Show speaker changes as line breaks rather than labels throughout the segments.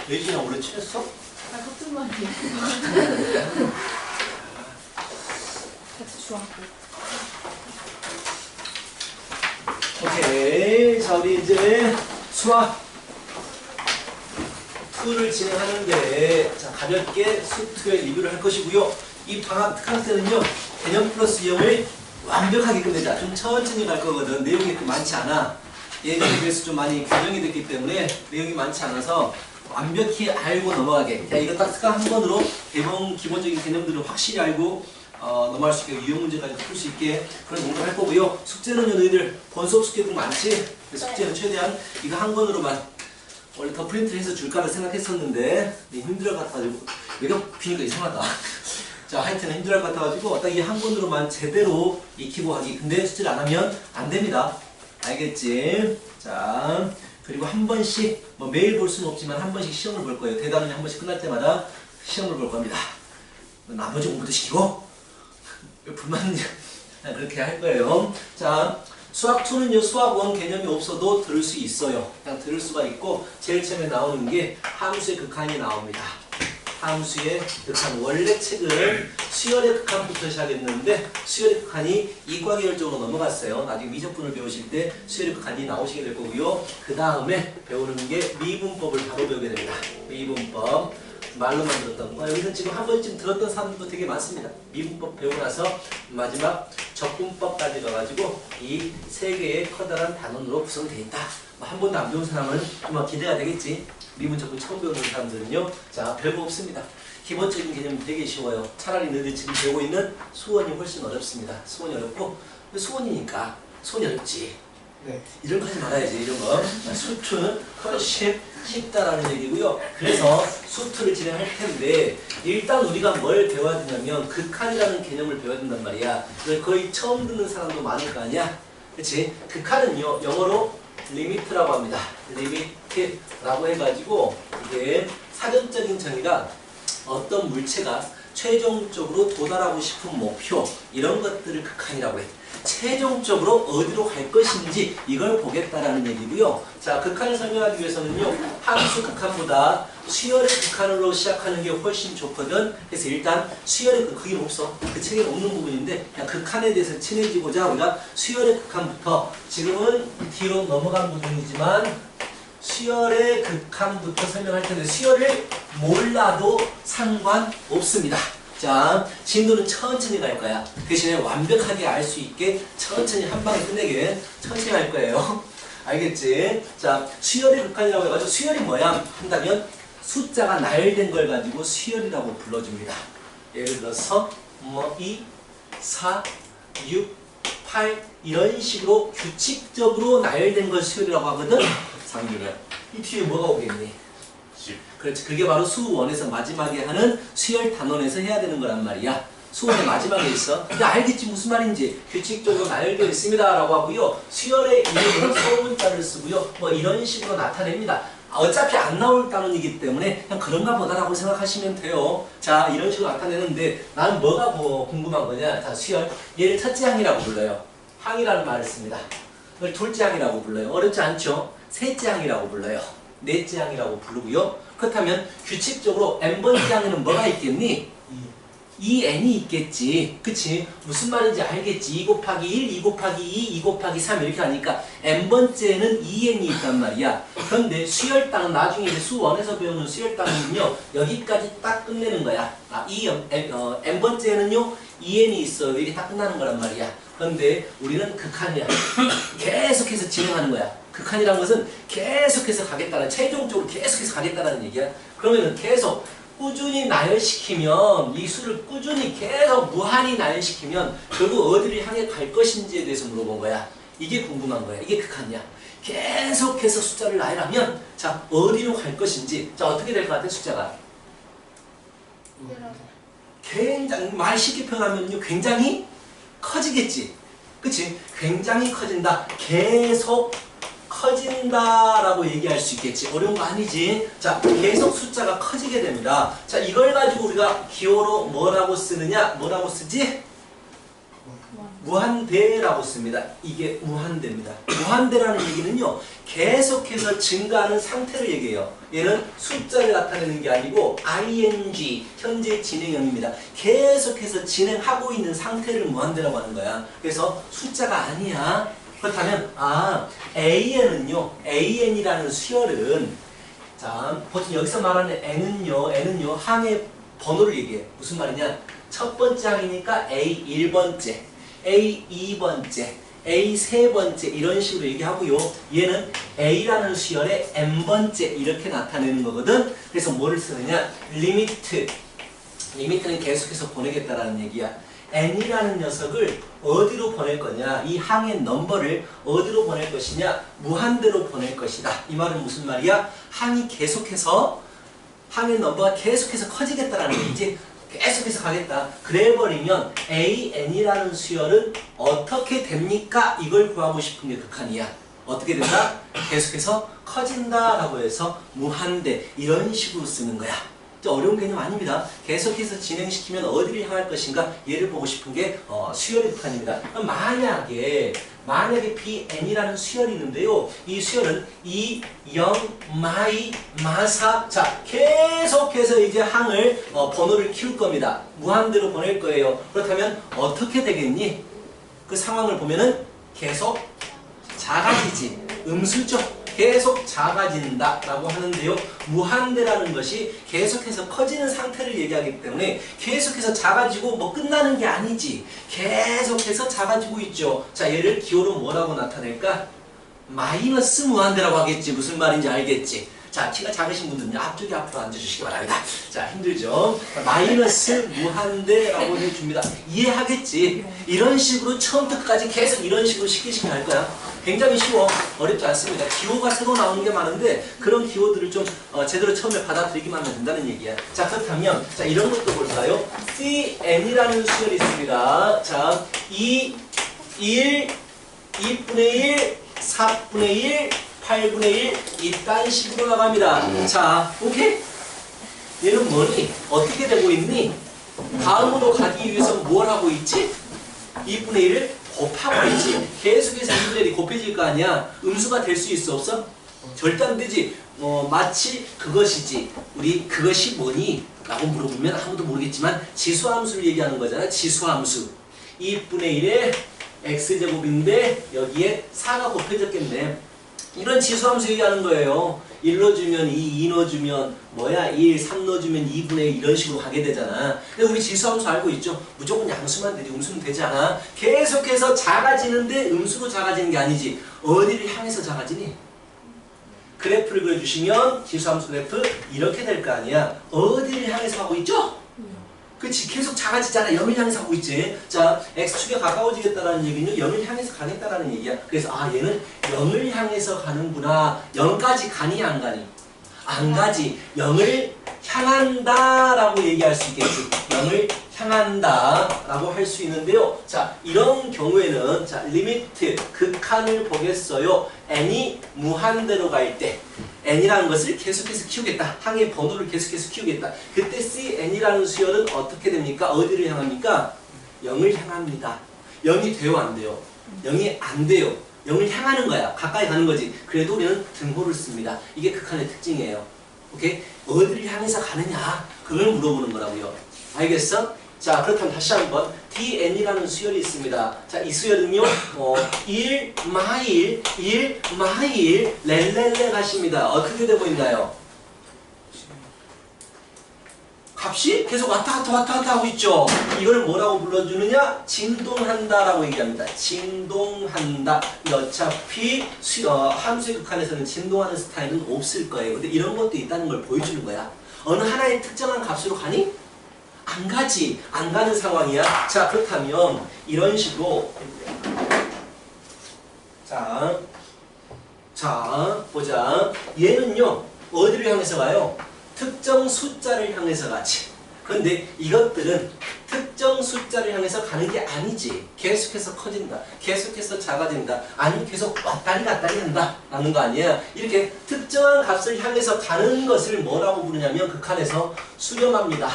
예진아 원래 취했어?
아, 같은 말이에요. 같이 주웠고.
오케이. 자, 우리 이제 수학 2를 진행하는데, 자, 가볍게 수2의 리뷰를 할 것이고요. 이 방학 특강 때는요, 개념 플러스 0을 완벽하게 끝내자. 좀 천천히 갈 거거든. 내용이 그렇게 많지 않아. 예전에 비해서 좀 많이 교정이 됐기 때문에 내용이 많지 않아서 완벽히 알고 넘어가게. 자, 이거 딱 특강 한 번으로 대부분 기본적인 개념들을 확실히 알고 넘어갈 수 있게, 유형 문제까지 풀 수 있게 그런 공부를 할 거고요. 숙제는요, 너희들 본 수업 숙제도 많지? 숙제는 최대한 이거 한 권으로만 원래 더 프린트를 해서 줄까를 생각했었는데 힘들어 같아가지고 외가 비니까 이상하다. 자, 하여튼 힘들어 같아가지고 딱 이 한 권으로만 제대로 익히고 하기. 근데 숙제를 안 하면 안 됩니다. 알겠지? 자, 그리고 한 번씩 뭐 매일 볼 수는 없지만 한 번씩 시험을 볼 거예요. 대단원이 한 번씩 끝날 때마다 시험을 볼 겁니다. 나머지 공부도 시키고 불만 그렇게 할 거예요. 자, 수학 2는요, 수학 1 개념이 없어도 들을 수 있어요. 그냥 들을 수가 있고, 제일 처음에 나오는 게 함수의 극한이 나옵니다. 함수의 극한. 원래 책은 수열의 극한부터 시작했는데 수열의 극한이 이과계열적으로 넘어갔어요. 나중에 미적분을 배우실 때 수열의 극한이 나오시게 될 거고요. 그 다음에 배우는 게 미분법을 바로 배우게 됩니다. 미분법. 말로만 들었던 거. 여기서 지금 한 번쯤 들었던 사람들도 되게 많습니다. 미분법 배우고 나서 마지막 적분법까지 가가지고 이 세 개의 커다란 단원으로 구성되어 있다. 한 번도 안 배운 사람은 좀 기대가 되겠지. 미분 적분 처음 배우는 사람들은요. 자, 별거 없습니다. 기본적인 개념이 되게 쉬워요. 차라리 너희들 지금 배우고 있는 수원이 훨씬 어렵습니다. 수원이 어렵고 수원이니까 수원이 어렵지. 네. 이런 거 하지 말아야지. 이런 거. 수투는 훨씬 쉽다라는 얘기고요. 그래서 수투를 진행할 텐데 일단 우리가 뭘 배워야 되냐면 극한이라는 개념을 배워야 된단 말이야. 거의 처음 듣는 사람도 많을 거 아니야. 그렇지? 극한은요, 영어로 리미트라고 합니다. 리미트라고 해가지고 이게 사전적인 정의가 어떤 물체가 최종적으로 도달하고 싶은 목표, 이런 것들을 극한이라고 해. 최종적으로 어디로 갈 것인지 이걸 보겠다라는 얘기고요. 자, 극한을 설명하기 위해서는요, 함수 극한보다 수열의 극한으로 시작하는 게 훨씬 좋거든. 그래서 일단 수열의 그게 없어. 그 책에 없는 부분인데 그냥 극한에 대해서 친해지고자 우리가 수열의 극한부터, 지금은 뒤로 넘어간 부분이지만 수열의 극한부터 설명할 텐데 수열을 몰라도 상관없습니다. 자, 진도는 천천히 갈 거야. 대신에 완벽하게 알 수 있게 천천히 한 방에 끝내게 천천히 할 거예요. 알겠지? 자, 수열의 극한이라고 해가지고 수열이 뭐야? 한다면 숫자가 나열된 걸 가지고 수열이라고 불러줍니다. 예를 들어서 뭐 2, 4, 6, 8 이런 식으로 규칙적으로 나열된 걸 수열이라고 하거든. 상규는 이 뒤에 뭐가 오겠니? 그렇지. 그게 바로 수1에서 마지막에 하는 수열 단원에서 해야 되는 거란 말이야. 수원의 마지막에 있어. 근데 알겠지 무슨 말인지. 규칙적으로 나열되어 있습니다 라고 하고요. 수열의 이름은 소문자를 쓰고요. 뭐 이런 식으로 나타냅니다. 어차피 안 나올 단원이기 때문에 그냥 그런가 보다라고 생각하시면 돼요. 자, 이런 식으로 나타내는데 나는 뭐가 궁금한 거냐. 자, 수열. 얘를 첫째 항이라고 불러요. 항이라는 말을 씁니다. 그걸 둘째 항이라고 불러요. 어렵지 않죠? 셋째 항이라고 불러요. 넷째 항이라고 부르고요. 그렇다면 규칙적으로 n번째 항에는 뭐가 있겠니? 2n이 있겠지. 그치? 무슨 말인지 알겠지? 2 곱하기 1, 2 곱하기 2, 2 곱하기 3 이렇게 하니까 n번째에는 2n이 있단 말이야. 그런데 수열당은 나중에 이제 수1에서 배우는 수열당은요, 여기까지 딱 끝내는 거야. n번째에는요 2n이 있어요. 이게 딱 끝나는 거란 말이야. 그런데 우리는 극한이야. 계속해서 진행하는 거야. 극한이라는 것은 계속해서 가겠다는, 최종적으로 계속해서 가겠다는 얘기야. 그러면은 계속 꾸준히 나열시키면, 이 수를 꾸준히 계속 무한히 나열시키면 결국 어디를 향해 갈 것인지에 대해서 물어본 거야. 이게 궁금한 거야. 이게 극한이야. 계속해서 숫자를 나열하면 자, 어디로 갈 것인지. 자, 어떻게 될 것 같아, 숫자가? 굉장히, 말 쉽게 표현하면요, 굉장히 커지겠지. 그치? 굉장히 커진다. 계속 커진다라고 얘기할 수 있겠지. 어려운 거 아니지? 자, 계속 숫자가 커지게 됩니다. 자, 이걸 가지고 우리가 기호로 뭐라고 쓰느냐? 뭐라고 쓰지? 무한대라고 씁니다. 이게 무한대입니다. 무한대라는 얘기는요, 계속해서 증가하는 상태를 얘기해요. 얘는 숫자를 나타내는 게 아니고 ing, 현재 진행형입니다. 계속해서 진행하고 있는 상태를 무한대라고 하는 거야. 그래서 숫자가 아니야. 그렇다면 an은요, an이라는 수열은 자, 보통 여기서 말하는 n은요 항의 번호를 얘기해. 무슨 말이냐? 첫 번째 항이니까 a 1번째, a 2번째, a 3번째 이런 식으로 얘기하고요. 얘는 a라는 수열의 n번째 이렇게 나타내는 거거든. 그래서 뭐를 쓰느냐? 리미트. 리미트는 계속해서 보내겠다라는 얘기야. n이라는 녀석을 어디로 보낼 거냐? 이 항의 넘버를 어디로 보낼 것이냐? 무한대로 보낼 것이다. 이 말은 무슨 말이야? 항이 계속해서 항의 넘버가 계속해서 커지겠다라는 얘기지. 계속해서 가겠다. 그래 버리면 an이라는 수열은 어떻게 됩니까? 이걸 구하고 싶은 게 극한이야. 어떻게 된다? 계속해서 커진다라고 해서 무한대 이런 식으로 쓰는 거야. 어려운 개념 아닙니다. 계속해서 진행시키면 어디를 향할 것인가 얘를 보고 싶은 게 수열의 극한입니다. 만약에 bn이라는 수열이 있는데요. 이 수열은 2, 0, 마이, 마사 자 계속해서 이제 항을 번호를 키울 겁니다. 무한대로 보낼 거예요. 그렇다면 어떻게 되겠니? 그 상황을 보면은 계속 작아지지. 음수죠. 계속 작아진다 라고 하는데요. 무한대라는 것이 계속해서 커지는 상태를 얘기하기 때문에 계속해서 작아지고 뭐 끝나는 게 아니지. 계속해서 작아지고 있죠. 자, 얘를 기호로 뭐라고 나타낼까? 마이너스 무한대라고 하겠지. 무슨 말인지 알겠지? 자, 키가 작으신 분들은 앞쪽에 앞으로 앉아주시기 바랍니다. 자, 힘들죠? 마이너스 무한대라고 해줍니다. 이해하겠지? 이런 식으로 처음부터 끝까지 계속 이런 식으로 시키시면 할 거야. 굉장히 쉬워. 어렵지 않습니다. 기호가 새로 나오는 게 많은데 그런 기호들을 좀 제대로 처음에 받아들이기만 하면 된다는 얘기야. 자, 그렇다면 자 이런 것도 볼까요? cn이라는 수열이 있습니다. 자, 2, 1, 2분의 1, 4분의 1, 8분의 1 이딴 식으로 나갑니다. 자, 오케이? 얘는 뭐니? 어떻게 되고 있니? 다음으로 가기 위해서 뭘 하고 있지? 2분의 1을 곱하고 있지. 계속해서 2분의 1이 곱해질 거 아니야. 음수가 될 수 있어 없어? 절대 안 되지. 마치 그것이지. 우리 그것이 뭐니? 라고 물어보면 아무도 모르겠지만 지수함수를 얘기하는 거잖아. 지수함수. 2분의 1에 x제곱인데 여기에 4가 곱해졌겠네. 이런 지수함수 얘기하는 거예요. 1 넣어주면 2, 2 넣어주면 1, 3 넣어주면 2분의 1 이런 식으로 가게 되잖아. 근데 우리 지수함수 알고 있죠? 무조건 양수만 되지 음수는 되지 않아. 계속해서 작아지는데 음수로 작아지는 게 아니지. 어디를 향해서 작아지니? 그래프를 그려주시면 지수함수 그래프 이렇게 될 거 아니야. 어디를 향해서 가고 있죠? 그치, 계속 작아지잖아. 0을 향해서 가고 있지. 자, x축에 가까워지겠다라는 얘기는 0을 향해서 가겠다라는 얘기야. 그래서 얘는 0을 향해서 가는구나. 0까지 가니 안 가니? 안 가지. 0을 향한다라고 얘기할 수 있겠지. 0을 향한다라고 할 수 있는데요. 자, 이런 경우에는 자, 리미트 극한을 보겠어요. n이 무한대로 갈 때 n이라는 것을 계속해서 키우겠다. 항의 번호를 계속해서 키우겠다. 그때 cn이라는 수열은 어떻게 됩니까? 어디를 향합니까? 0을 향합니다. 0이 돼요? 안 돼요? 0이 안 돼요. 0을 향하는 거야. 가까이 가는 거지. 그래도 우리는 등호를 씁니다. 이게 극한의 특징이에요. 오케이? 어디를 향해서 가느냐? 그걸 물어보는 거라고요. 알겠어? 자, 그렇다면 다시 한번 dn이라는 수열이 있습니다. 자, 이 수열은요 1 마일 렐렐레 가십니다. 어떻게 되고 있나요? 값이 계속 왔다 갔다 하고 있죠. 이걸 뭐라고 불러주느냐? 진동한다라고 얘기합니다. 진동한다. 어차피 함수의 극한에서는 진동하는 스타일은 없을 거예요. 근데 이런 것도 있다는 걸 보여주는 거야. 어느 하나의 특정한 값으로 가니? 안 가지. 안 가는 상황이야. 자, 그렇다면 이런 식으로 자, 보자. 얘는요 어디를 향해서 가요? 특정 숫자를 향해서 가지. 그런데 이것들은 특정 숫자를 향해서 가는 게 아니지. 계속해서 커진다. 계속해서 작아진다. 아니면 계속 왔다리 갔다리 한다. 라는 거 아니야. 이렇게 특정한 값을 향해서 가는 것을 뭐라고 부르냐면 극한에서 수렴합니다.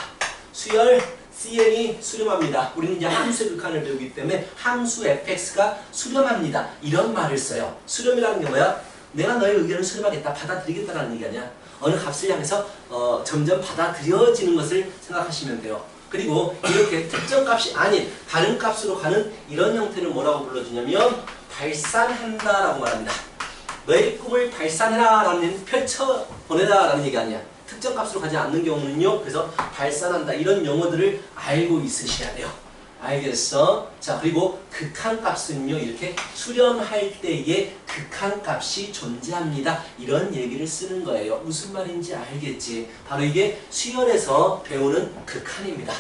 수열 cn이 수렴합니다. 우리는 이제 함수의 극한을 배우기 때문에 함수 fx가 수렴합니다. 이런 말을 써요. 수렴이라는 게 뭐야? 내가 너의 의견을 수렴하겠다, 받아들이겠다라는 얘기 아니야. 어느 값을 향해서 점점 받아들여지는 것을 생각하시면 돼요. 그리고 이렇게 특정 값이 아닌 다른 값으로 가는 이런 형태를 뭐라고 불러주냐면 발산한다라고 말합니다. 너의 꿈을 발산해라 라는, 펼쳐보내라 라는 얘기 아니야. 특정 값으로 가지 않는 경우는요, 그래서 발산한다 이런 용어들을 알고 있으셔야 돼요. 알겠어? 자, 그리고 극한값은요, 이렇게 수렴할 때에 극한값이 존재합니다. 이런 얘기를 쓰는 거예요. 무슨 말인지 알겠지? 바로 이게 수열에서 배우는 극한입니다.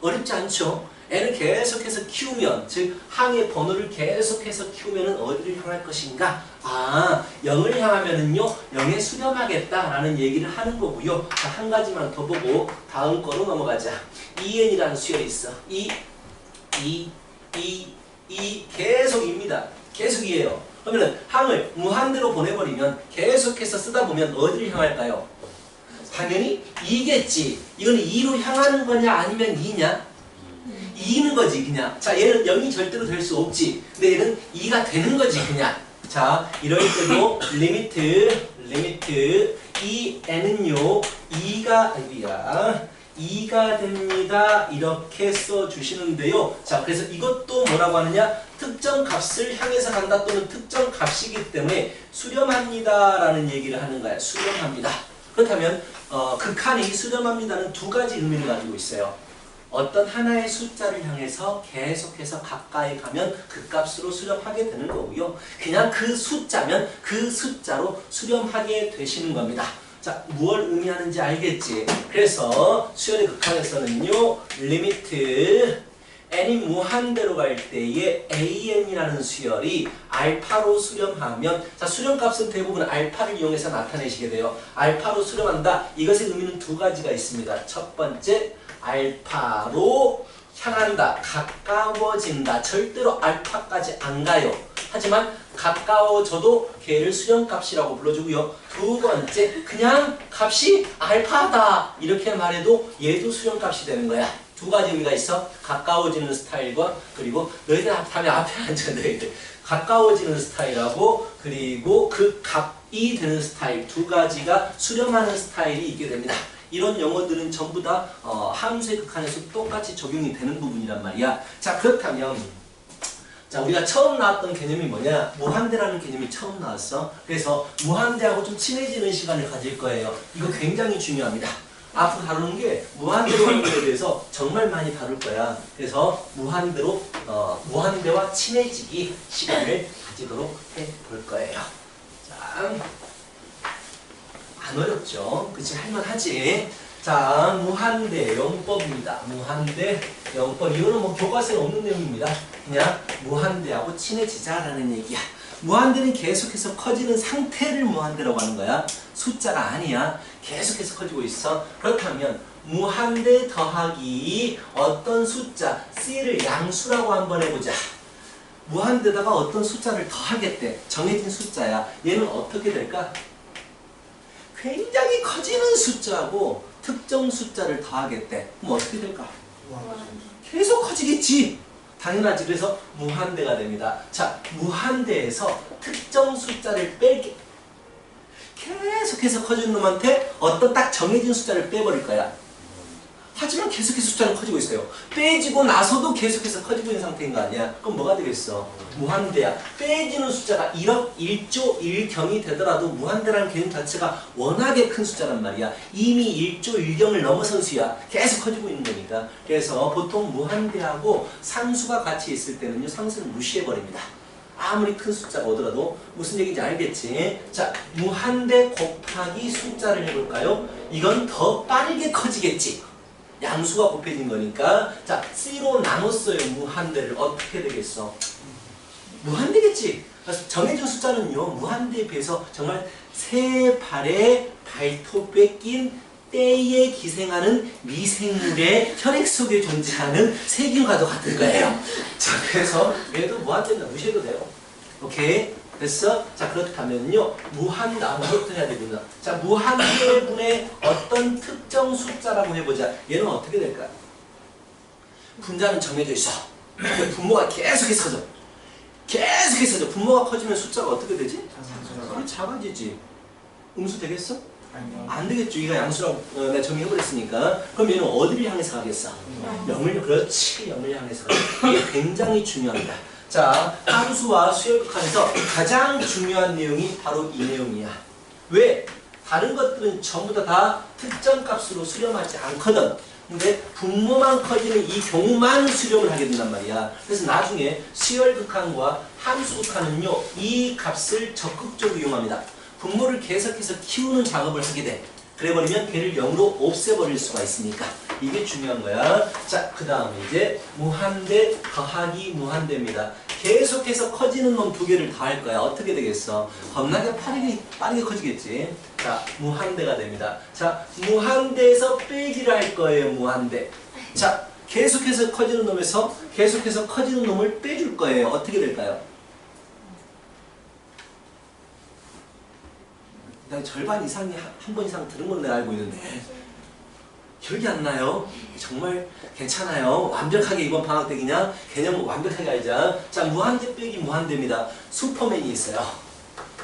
어렵지 않죠? n을 계속해서 키우면, 즉 항의 번호를 계속해서 키우면 어디를 향할 것인가? 아, 0을 향하면은요, 0에 수렴하겠다라는 얘기를 하는 거고요. 자, 한 가지만 더 보고 다음 거로 넘어가자. en이라는 수열이 있어. 계속입니다. 계속이에요. 그러면은 항을 무한대로 보내버리면 계속해서 쓰다 보면 어디를 향할까요? 당연히 2겠지. 이건 2로 향하는 거냐 아니면 2냐? 2는 거지 그냥. 자, 얘는 0이 절대로 될 수 없지. 근데 얘는 2가 되는 거지 그냥. 자, 이럴 때도 리미트 이 n은요 2가 됩니다. 이렇게 써주시는데요. 자, 그래서 이것도 뭐라고 하느냐? 특정 값을 향해서 간다 또는 특정 값이기 때문에 수렴합니다 라는 얘기를 하는 거야. 수렴합니다. 그렇다면 극한이 수렴합니다는 두 가지 의미를 가지고 있어요. 어떤 하나의 숫자를 향해서 계속해서 가까이 가면 그 값으로 수렴하게 되는 거고요. 그냥 그 숫자면 그 숫자로 수렴하게 되시는 겁니다. 자, 무엇을 의미하는지 알겠지? 그래서 수열의 극한에서는요, 리미트 n이 무한대로 갈 때에 an이라는 수열이 알파로 수렴하면, 자, 수렴값은 대부분 알파를 이용해서 나타내시게 돼요. 알파로 수렴한다. 이것의 의미는 두 가지가 있습니다. 첫 번째, 알파로 향한다, 가까워진다. 절대로 알파까지 안 가요. 하지만 가까워져도 걔를 수렴값이라고 불러주고요. 두 번째, 그냥 값이 알파다 이렇게 말해도 얘도 수렴값이 되는 거야. 두 가지 의미가 있어. 가까워지는 스타일과, 그리고 너희들 다음에 앞에 앉아. 너희들 가까워지는 스타일하고, 그리고 그 값이 되는 스타일, 두 가지가 수렴하는 스타일이 있게 됩니다. 이런 용어들은 전부 다 함수의 극한에서 똑같이 적용이 되는 부분이란 말이야. 자, 그렇다면 자, 우리가 처음 나왔던 개념이 뭐냐? 무한대라는 개념이 처음 나왔어. 그래서 무한대하고 좀 친해지는 시간을 가질 거예요. 이거 굉장히 중요합니다. 앞으로 다루는 게 무한대로 하는 거에 대해서 정말 많이 다룰 거야. 그래서 무한대와 친해지기 시간을 가지도록 해볼 거예요. 자, 안 어렵죠? 그치? 할만하지? 자, 무한대 영법입니다. 무한대 영법. 이거는 뭐 교과서에 없는 내용입니다. 그냥 무한대하고 친해지자라는 얘기야. 무한대는 계속해서 커지는 상태를 무한대라고 하는 거야. 숫자가 아니야. 계속해서 커지고 있어. 그렇다면 무한대 더하기 어떤 숫자 C를 양수라고 한번 해보자. 무한대다가 어떤 숫자를 더하겠대. 정해진 숫자야. 얘는 어떻게 될까? 굉장히 커지는 숫자하고 특정 숫자를 더하겠대. 그럼 어떻게 될까? 계속 커지겠지. 당연하지. 그래서 무한대가 됩니다. 자, 무한대에서 특정 숫자를 뺄게. 계속해서 커지는 놈한테 어떤 딱 정해진 숫자를 빼버릴 거야. 하지만 계속해서 숫자는 커지고 있어요. 빼지고 나서도 계속해서 커지고 있는 상태인 거 아니야? 그럼 뭐가 되겠어? 무한대야. 빼지는 숫자가 1억 1조 1경이 되더라도 무한대라는 개념 자체가 워낙에 큰 숫자란 말이야. 이미 1조 1경을 넘어선 수야. 계속 커지고 있는 거니까. 그래서 보통 무한대하고 상수가 같이 있을 때는요, 상수를 무시해버립니다. 아무리 큰 숫자가 오더라도. 무슨 얘기인지 알겠지? 자, 무한대 곱하기 숫자를 해볼까요? 이건 더 빠르게 커지겠지. 양수가 곱해진 거니까. 자, C로 나눴어요. 무한대를. 어떻게 되겠어? 무한대겠지. 그래서 정해진 숫자는요, 무한대에 비해서 정말 세 발의 발톱에 낀 때에 기생하는 미생물의 혈액 속에 존재하는 세균과도 같은 거예요. 자, 그래서 얘도 무한대는 무시해도 돼요. 오케이? 됐어? 자, 그렇다면요, 무한대부터 해야 되구나. 자, 무한대분의 어떤 특정 숫자라고 해보자. 얘는 어떻게 될까? 분자는 정해져 있어. 근데 분모가 계속해서 커져. 계속해서 커져. 분모가 커지면 숫자가 어떻게 되지? 그럼 작아지지. 음수 되겠어? 안 되겠죠. 이가 양수라고 내가 정의해버렸으니까. 그럼 얘는 어디를 향해서 가겠어? 0을, 그렇지. 0을 향해서 가. 이게 굉장히 중요합니다. 자, 함수와 수열극한에서 가장 중요한 내용이 바로 이 내용이야. 왜? 다른 것들은 전부 다 특정 값으로 수렴하지 않거든. 근데 분모만 커지는 이 경우만 수렴을 하게 된단 말이야. 그래서 나중에 수열극한과 함수극한은요, 이 값을 적극적으로 이용합니다. 분모를 계속해서 키우는 작업을 하게 돼. 그래버리면 걔를 0으로 없애버릴 수가 있으니까. 이게 중요한 거야. 자, 그 다음에 이제 무한대 더하기 무한대입니다. 계속해서 커지는 놈 두 개를 더할 거야. 어떻게 되겠어? 겁나게 빠르게 커지겠지. 자, 무한대가 됩니다. 자, 무한대에서 빼기를 할 거예요. 무한대. 자, 계속해서 커지는 놈에서 계속해서 커지는 놈을 빼줄 거예요. 어떻게 될까요? 난 절반 이상이 한 번 이상 들은 건 내가 알고 있는데 기억이 안 나요? 정말 괜찮아요. 완벽하게 이번 방학 때 그냥 개념 완벽하게 알자. 자, 무한대 빼기 무한대입니다. 슈퍼맨이 있어요.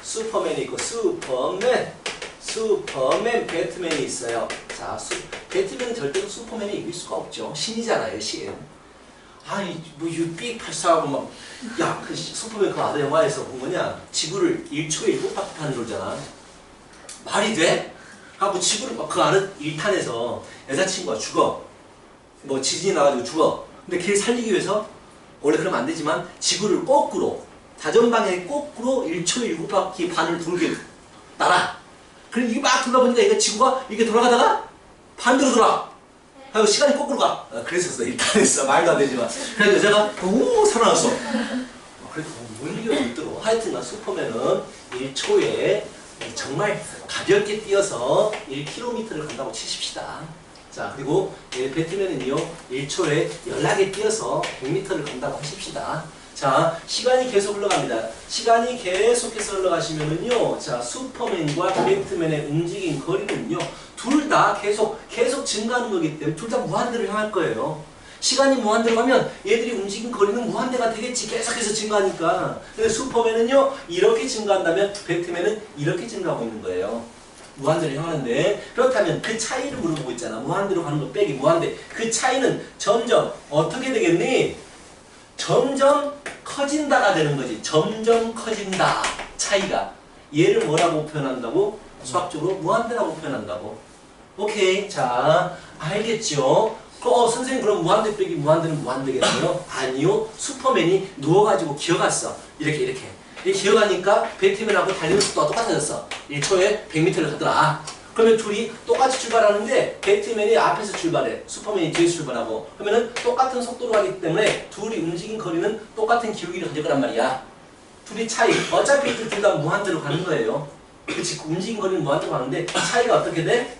슈퍼맨이 있고 슈퍼맨, 배트맨이 있어요. 자, 배트맨은 절대로 슈퍼맨이 이길 수가 없죠. 신이잖아요, 신. 아니, 뭐, 삑 발사하고 막, 야, 그 슈퍼맨 그 아들 영화에서 본 거냐? 지구를 1초에 7바퀴 타는 거잖아. 말이 돼? 아, 뭐 지구를 막 그 아는 일탄에서 여자친구가 죽어. 뭐 지진이 나가지고 죽어. 근데 걔를 살리기 위해서 원래 그러면 안 되지만 지구를 거꾸로 다전방향에 거꾸로 1초에 7바퀴 반을 돌게 날아. 그럼 이게 막 돌다 보니까 얘가 지구가 이렇게 돌아가다가 반대로 돌아. 하고 시간이 거꾸로 가. 그랬었어. 일탄에서 말도 안 되지만. 그래서 여자가 오 살아났어. 그래도 못 이겨도 하여튼간 슈퍼맨은 1초에 정말 가볍게 뛰어서 1km를 간다고 치십시다. 자, 그리고 배트맨은요 1초에 연락에 뛰어서 100m를 간다고 하십시다. 자, 시간이 계속 흘러갑니다. 시간이 계속해서 흘러가시면은요, 자, 슈퍼맨과 배트맨의 움직임 거리는요, 둘 다 계속 증가하는 거기 때문에 둘 다 무한대를 향할 거예요. 시간이 무한대로 가면 얘들이 움직임 거리는 무한대가 되겠지. 계속해서 증가하니까. 근데 슈퍼맨은요 이렇게 증가한다면 배트맨은 이렇게 증가하고 있는 거예요. 무한대를 향하는데, 그렇다면 그 차이를 물어보고 있잖아. 무한대로 가는 거 빼기 무한대. 그 차이는 점점 어떻게 되겠니? 점점 커진다가 되는 거지. 점점 커진다. 차이가. 얘를 뭐라고 표현한다고? 수학적으로 무한대라고 표현한다고. 오케이. 자, 알겠죠? 선생님 그럼 무한대 빼기 무한대는 무한대겠어요? 아니요. 슈퍼맨이 누워가지고 기어갔어. 이렇게 기어가니까 배트맨하고 달리는 속도가 똑같아졌어. 1초에 100m를 가더라. 그러면 둘이 똑같이 출발하는데 배트맨이 앞에서 출발해. 슈퍼맨이 뒤에서 출발하고. 그러면은 똑같은 속도로 가기 때문에 둘이 움직인 거리는 똑같은 기울기를 가질 거란 말이야. 둘이 차이. 어차피 둘 다 무한대로 가는 거예요. 그치? 움직인 거리는 무한대로 가는데 차이가 어떻게 돼?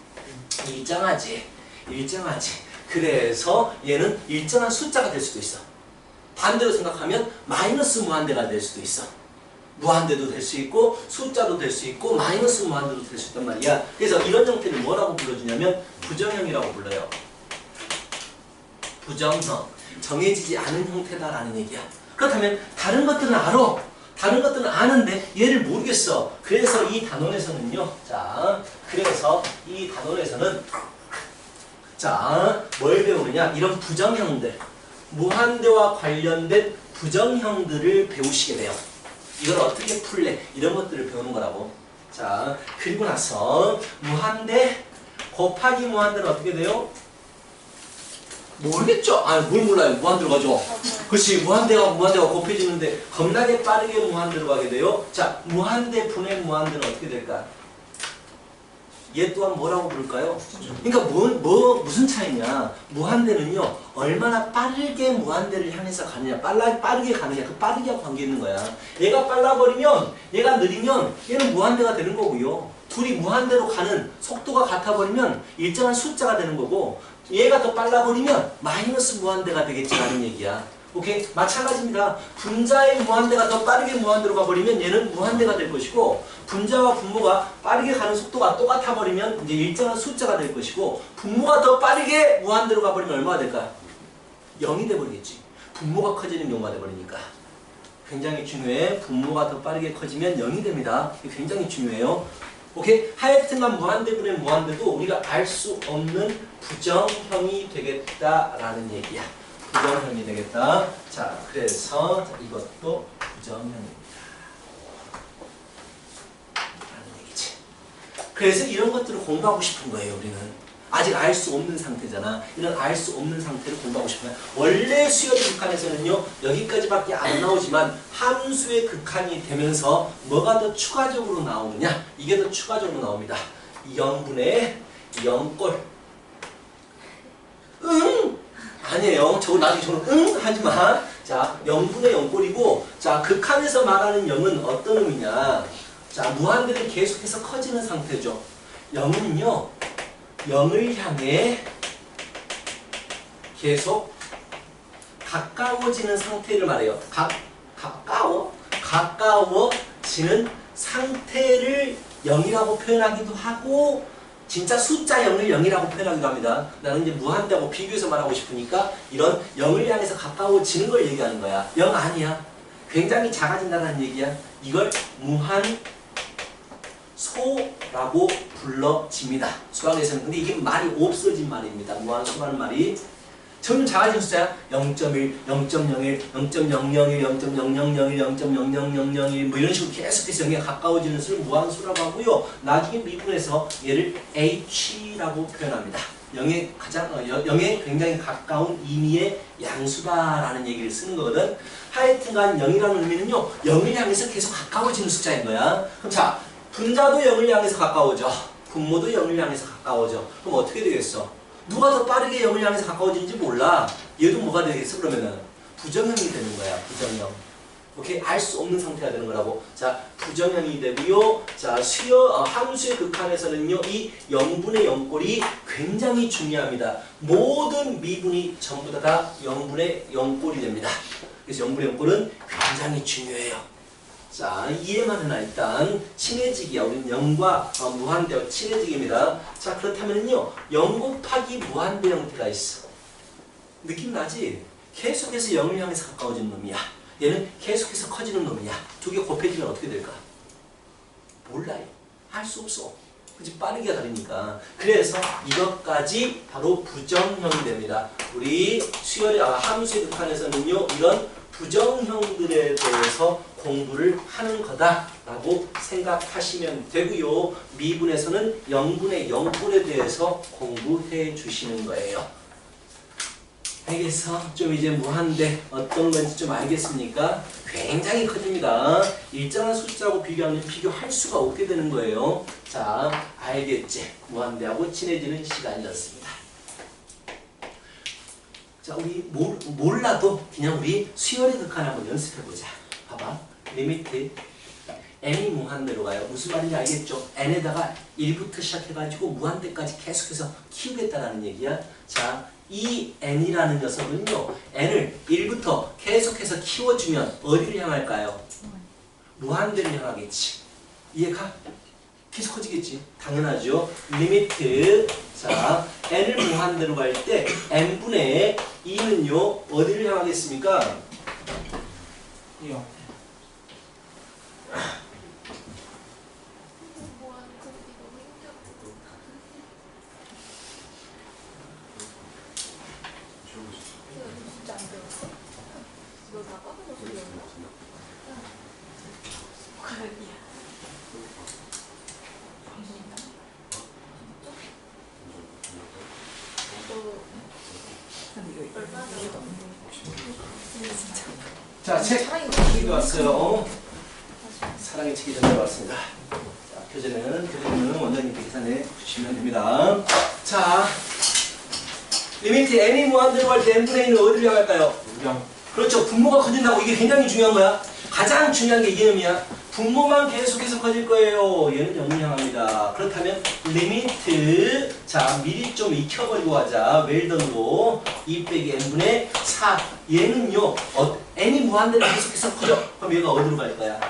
일정하지. 그래서 얘는 일정한 숫자가 될 수도 있어. 반대로 생각하면 마이너스 무한대가 될 수도 있어. 무한대도 될 수 있고 숫자도 될 수 있고 마이너스 무한대도 될 수 있단 말이야. 그래서 이런 형태를 뭐라고 불러주냐면 부정형이라고 불러요. 부정형. 정해지지 않은 형태다라는 얘기야. 그렇다면 다른 것들은 알아. 다른 것들은 아는데 얘를 모르겠어. 그래서 이 단원에서는요. 자, 그래서 이 단원에서는 자, 뭘 배우느냐? 이런 부정형들, 무한대와 관련된 부정형들을 배우시게 돼요. 이걸 어떻게 풀래? 이런 것들을 배우는 거라고. 자, 그리고 나서 무한대 곱하기 무한대는 어떻게 돼요? 모르겠죠? 아니, 뭘 몰라요? 무한대로 가죠. 그렇지, 무한대가 곱해지는데 겁나게 빠르게 무한대로 가게 돼요. 자, 무한대 분의 무한대는 어떻게 될까? 얘 또한 뭐라고 부를까요? 그러니까 무슨 차이냐? 무한대는요, 얼마나 빠르게 무한대를 향해서 가느냐, 빠르게 가느냐, 그 빠르게와 관계 있는 거야. 얘가 빨라버리면, 얘가 느리면 얘는 무한대가 되는 거고요. 둘이 무한대로 가는 속도가 같아버리면 일정한 숫자가 되는 거고, 얘가 더 빨라버리면 마이너스 무한대가 되겠지라는 얘기야. 오케이? 마찬가지입니다. 분자의 무한대가 더 빠르게 무한대로 가버리면 얘는 무한대가 될 것이고, 분자와 분모가 빠르게 가는 속도가 똑같아 버리면 이제 일정한 숫자가 될 것이고, 분모가 더 빠르게 무한대로 가버리면 얼마가 될까요? 0이 돼버리겠지. 분모가 커지는 경우가 돼버리니까. 굉장히 중요해. 분모가 더 빠르게 커지면 0이 됩니다. 이게 굉장히 중요해요. 오케이? 하여튼간 무한대분의 무한대도 우리가 알 수 없는 부정형이 되겠다라는 얘기야. 부정형이 되겠다. 자, 그래서 이것도 부정형입니다. 라는 얘기지. 그래서 이런 것들을 공부하고 싶은 거예요, 우리는. 아직 알 수 없는 상태잖아. 이런 알 수 없는 상태를 공부하고 싶은 거야. 원래 수열의 극한에서는요, 여기까지밖에 안 나오지만 함수의 극한이 되면서 뭐가 더 추가적으로 나오느냐? 이게 더 추가적으로 나옵니다. 0분의 0꼴. 응! 아니에요. 저거 나중에 저는 응! 하지마. 자, 0분의 0꼴이고, 자, 극한에서 말하는 0은 어떤 의미냐? 자, 무한대로 계속해서 커지는 상태죠. 0은요, 0을 향해 계속 가까워지는 상태를 말해요. 가까워지는 상태를 0이라고 표현하기도 하고, 진짜 숫자 0을 0이라고 표현하기도 합니다. 나는 이제 무한대하고 비교해서 말하고 싶으니까 이런 0을 향해서 가까워지는 걸 얘기하는 거야. 0 아니야. 굉장히 작아진다는 얘기야. 이걸 무한소라고 불러집니다. 수학에서는. 근데 이게 말이 없어진 말입니다. 무한소라는 말이. 점점 작아진 숫자야. 0.1, 0.01, 0.001, 0.0001, 0.0001 뭐 이런 식으로 계속해서 0에 가까워지는 수를 무한수라고 하고요. 나중에 미분해서 얘를 H라고 표현합니다. 0에 굉장히 가까운 임의의 양수다라는 얘기를 쓰는 거거든. 하여튼간 0이라는 의미는요, 0을 향해서 계속 가까워지는 숫자인 거야. 그럼 자, 분자도 0을 향해서 가까워져. 분모도 0을 향해서 가까워져. 그럼 어떻게 되겠어? 누가 더 빠르게 0을 향해서 가까워지는지 몰라. 얘도 뭐가 되겠어? 그러면은 부정형이 되는 거야. 부정형. 오케이? 알 수 없는 상태가 되는 거라고. 자, 부정형이 되고요. 자, 함수의 극한에서는요, 이 0분의 0꼴이 굉장히 중요합니다. 모든 미분이 전부 다 0분의 0꼴이 됩니다. 그래서 0분의 0꼴은 굉장히 중요해요. 자, 이해만 해놔. 일단 친해지기야. 우리는 0과 무한대 친해지기입니다. 자, 그렇다면요, 0 곱하기 무한대 형태가 있어. 느낌 나지? 계속해서 0을 향해서 가까워지는 놈이야. 얘는 계속해서 커지는 놈이야. 두 개 곱해지면 어떻게 될까? 몰라요. 할 수 없어. 그치? 빠르게 다르니까. 그래서 이것까지 바로 부정형이 됩니다. 우리 함수의 극한에서는요, 이런 부정형들에 대해서 공부를 하는 거다라고 생각하시면 되고요. 미분에서는 0분의 0꼴에 대해서 공부해 주시는 거예요. 알겠어? 좀 이제 무한대 어떤 건지 좀 알겠습니까? 굉장히 커집니다. 일정한 숫자하고 비교할 수가 없게 되는 거예요. 자, 알겠지? 무한대하고 친해지는 시간이었습니다. 자, 우리 몰라도 그냥 우리 수열의 극한 한번 연습해보자. 봐봐. 리미트 n이 무한대로 가요. 무슨 말인지 알겠죠? n에다가 1부터 시작해가지고 무한대까지 계속해서 키우겠다라는 얘기야. 자, 이 n이라는 녀석은요, n을 1부터 계속해서 키워주면 어디를 향할까요? 무한대를 향하겠지. 이해가? 계속 커지겠지. 당연하죠. 리미트. 자, n을 무한대로 갈 때 n분의 2는요, 어디를 향하겠습니까? 0. 자, 책 책이 왔어요. 사랑의 책이 전달왔습니다. 자, 교재는 원장님께 계산해 주시면 됩니다. 자, 리미트 n이 무한대로 갈 때 n분의 1은 어디를 향할까요? 0. 그렇죠. 분모가 커진다고. 이게 굉장히 중요한 거야. 가장 중요한 게 이놈이야. 분모만 계속해서 커질 거예요. 얘는 0을 향합니다. 그렇다면 리미트, 자, 미리 좀 익혀버리고 하자. 웰던으로 2 빼기 n분의 4. 얘는요, n이 무한대로 계속해서 커져. 그럼 얘가 어디로 갈 거야?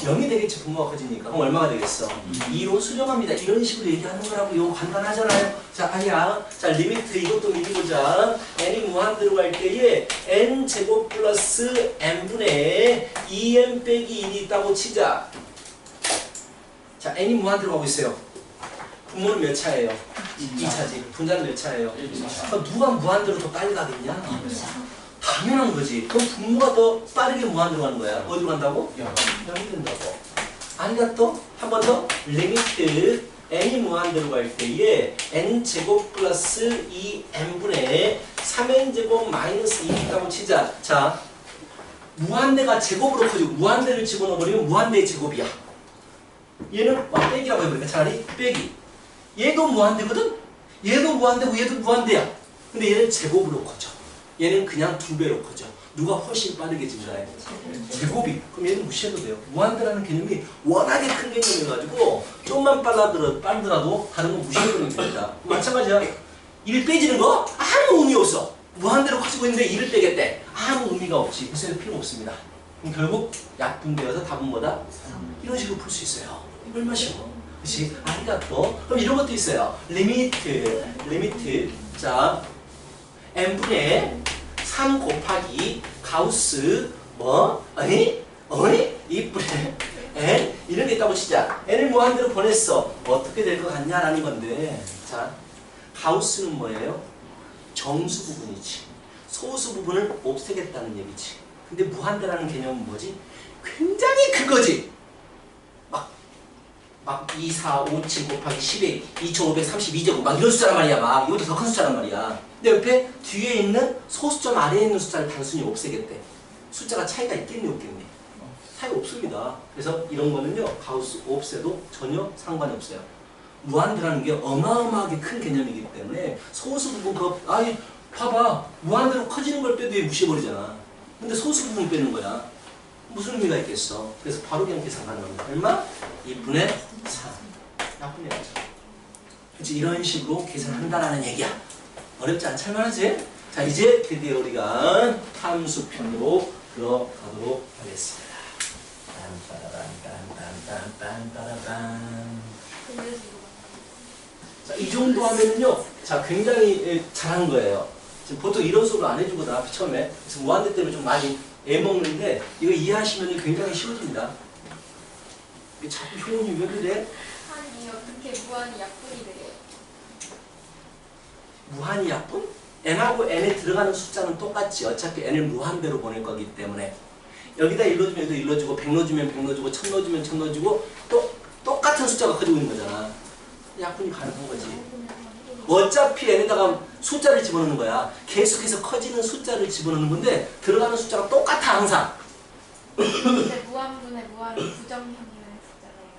0이 되겠지. 분모가 커지니까. 그럼 얼마가 되겠어? 2로 수렴합니다. 이런 식으로 얘기하는 거라고. 이거 간단하잖아요. 자, 아야. 자, 리미트 이것도 미리 보자. n이 무한 들어갈 때에 n 제곱 플러스 n분의 2n 빼기 1이 있다고 치자. 자, n이 무한 들어가고 있어요. 분모는 몇 차예요? 2차지. 분자는 몇 차예요? 그럼 누가 무한대로 더 빨리 가겠냐? 당연한 거지. 그럼 분모가 더 빠르게 무한대로 가는 거야. 어디로 간다고? 0이 된다고. 아니다 또? 한 번 더? 리미트 n이 무한대로 갈 때에 n제곱 플러스 2n분의 3n제곱 마이너스 2이 있다고 치자. 자, 무한대가 제곱으로 커지고 무한대를 집어넣어버리면 무한대의 제곱이야. 얘는 빼기라고 해버리니까 차라리 빼기. 얘도 무한대거든? 얘도 무한대고 얘도 무한대야. 근데 얘는 제곱으로 커져. 얘는 그냥 2배로 커져. 누가 훨씬 빠르게 증가해? 제곱이. 그럼 얘는 무시해도 돼요. 무한대라는 개념이 워낙에 큰 개념이어가지고 좀만 빠르더라도 다른 건 무시해버리면 됩니다. 마찬가지야. 1 빼지는 거 아무 의미 없어. 무한대로 커지고 있는데 1을 빼겠대. 아무 의미가 없지. 그래서 필요 없습니다. 그럼 결국 약분되어서 답은 뭐다? 이런 식으로 풀 수 있어요. 얼마나 쉬워. 그치? 아리가또. 그럼 이런 것도 있어요. 리미트. 자, n분의 3 곱하기 가우스 어이? 2분의 n 이런 게 있다고 치자. n을 무한대로 보냈어. 어떻게 될 것 같냐라는 건데, 자, 가우스는 뭐예요? 정수 부분이지. 소수 부분을 없애겠다는 얘기지. 근데 무한대라는 개념은 뭐지? 굉장히 큰 거지. 막 2, 4, 5, 7 곱하기 10에 2532제곱 막 이런 숫자란 말이야. 막 이것도 더 큰 숫자란 말이야. 근데 옆에 뒤에 있는 소수점 아래에 있는 숫자를 단순히 없애겠대. 숫자가 차이가 있겠니 없겠니? 차이가 없습니다. 그래서 이런 거는요, 가우스 없애도 전혀 상관이 없어요. 무한대라는 게 어마어마하게 큰 개념이기 때문에 소수 부분 아니 봐봐, 무한대로 커지는 걸 빼도 얘 무시해버리잖아. 근데 소수 부분 빼는 거야. 무슨 의미가 있겠어? 그래서 바로 그냥 계산 가능합니다. 얼마? 2분의 3. 약분해야죠. 그치? 이런 식으로 계산한다라는 얘기야. 어렵지 않지? 할만하지? 자, 이제 드디어 우리가 함수편으로 들어가도록 하겠습니다. 자, 이 정도 하면은요, 자, 굉장히 잘한 거예요. 지금 보통 이런 수업을 안 해주거든, 처음에. 그래서 무한대 때문에 좀 많이 애먹는데, 이거 이해하시면 굉장히 쉬워집니다. 자꾸 효원이 왜 그래?
아니 어떻게 무한히 약분이 돼요?
무한히 약분? n하고 n에 들어가는 숫자는 똑같지. 어차피 n을 무한대로 보낼 거기 때문에. 여기다 1 넣어주면 여기다 1 넣어주고, 100 넣어주면 100 넣어주고, 1000 넣어주면 1000 넣어주고, 똑같은 숫자가 커지고 있는 거잖아. 약분이 가능한 거지. 어차피 n에다가 숫자를 집어넣는 거야. 계속해서 커지는 숫자를 집어넣는 건데 들어가는 숫자가 똑같아 항상.
근데 무한분의 무한은 부정형이라는 숫자잖아요.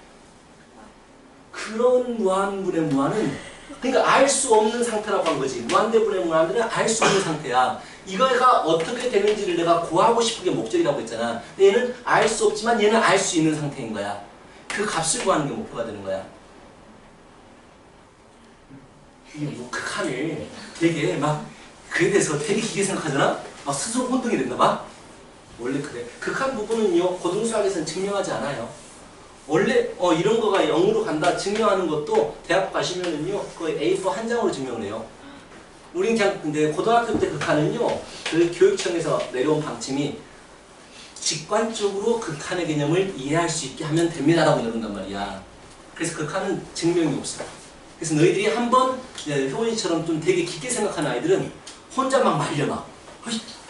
그런 무한분의 무한은 그러니까 알 수 없는 상태라고 한 거지. 무한대분의 무한은 알 수 없는 상태야. 이거가 어떻게 되는지를 내가 구하고 싶은 게 목적이라고 했잖아. 근데 얘는 알 수 없지만 얘는 알 수 있는 상태인 거야. 그 값을 구하는 게 목표가 되는 거야. 이게 뭐 극한을 되게 막 그에 대해서 되게 깊게 생각하잖아? 막 스스로 혼동이 됐나 봐? 원래 그래. 극한 부분은요, 고등수학에서는 증명하지 않아요. 원래 이런 거가 0으로 간다 증명하는 것도 대학 가시면은요, 거의 A4 한 장으로 증명을 해요. 우린 그냥 근데 고등학교 때 극한은요, 그 교육청에서 내려온 방침이 직관적으로 극한의 개념을 이해할 수 있게 하면 됩니다라고 이런단 말이야. 그래서 극한은 증명이 없어. 그래서 너희들이 한번 효원이처럼 좀 되게 깊게 생각하는 아이들은 혼자 막 말려 막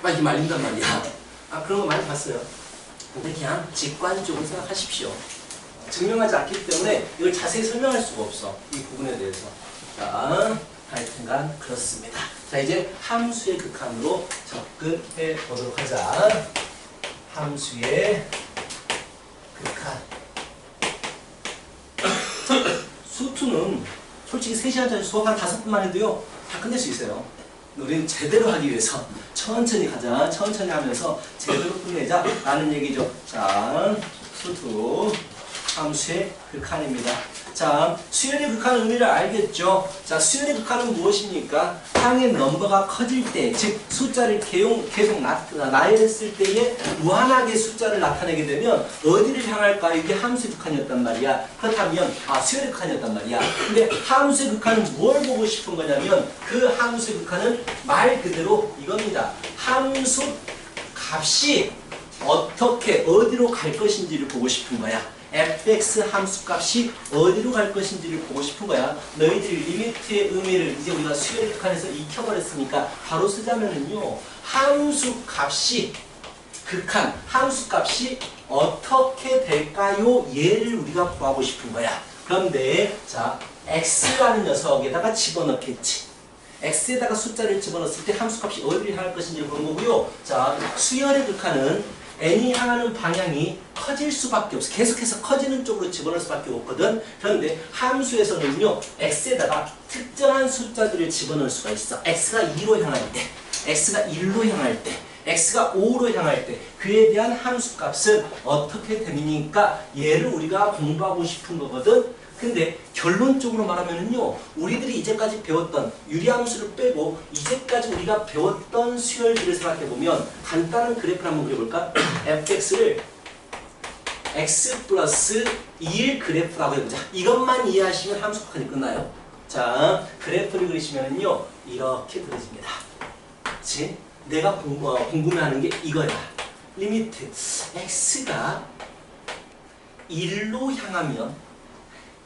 이렇게 말린단 말이야. 그런 거 많이 봤어요. 근데 그냥 직관적으로 생각하십시오. 증명하지 않기 때문에 이걸 자세히 설명할 수가 없어. 이 부분에 대해서. 자, 하여튼간 그렇습니다. 자, 이제 함수의 극한으로 접근해 보도록 하자. 함수의 극한. 수투는 솔직히 3시간짜리 수업 한 5분만 해도요, 다 끝낼 수 있어요. 우리는 제대로 하기 위해서 천천히 가자. 천천히 하면서 제대로 끝내자 라는 얘기죠. 자, 수투 함수의 극한입니다. 자, 수열의 극한 의미를 알겠죠? 자, 수열의 극한은 무엇입니까? 항의 넘버가 커질 때, 즉 숫자를 계속 나열했을 때에 무한하게 숫자를 나타내게 되면 어디를 향할까요? 이게 함수의 극한이었단 말이야. 그렇다면 수열의 극한이었단 말이야. 근데 함수의 극한은 뭘 보고 싶은 거냐면 그 함수의 극한은 말 그대로 이겁니다. 함수 값이 어떻게 어디로 갈 것인지를 보고 싶은 거야. fx 함수 값이 어디로 갈 것인지를 보고 싶은 거야. 너희들이 리미트의 의미를 이제 우리가 수열의 극한에서 익혀버렸으니까 바로 쓰자면은요. 함수 값이 극한, 함수 값이 어떻게 될까요? 얘를 우리가 구하고 싶은 거야. 그런데 자, x라는 녀석에다가 집어넣겠지. x에다가 숫자를 집어넣었을 때 함수 값이 어디를 향할 것인지를 보는 거고요. 자, 수열의 극한은 n이 향하는 방향이 커질 수밖에 없어. 계속해서 커지는 쪽으로 집어넣을 수밖에 없거든. 그런데 함수에서는요, x에다가 특정한 숫자들을 집어넣을 수가 있어. x가 2로 향할 때, x가 1로 향할 때, x가 5로 향할 때 그에 대한 함수 값은 어떻게 됩니까? 얘를 우리가 공부하고 싶은 거거든. 근데 결론적으로 말하면은요, 우리들이 이제까지 배웠던 유리함수를 빼고 이제까지 우리가 배웠던 수열들을 생각해보면 간단한 그래프를 한번 그려볼까? fx를 x 플러스 2일 그래프라고 해보자. 이것만 이해하시면 함수 극한이 끝나요. 자, 그래프를 그리시면은요, 이렇게 그려집니다. 그치? 내가 궁금해하는 게 이거야. 리미트 x가 1로 향하면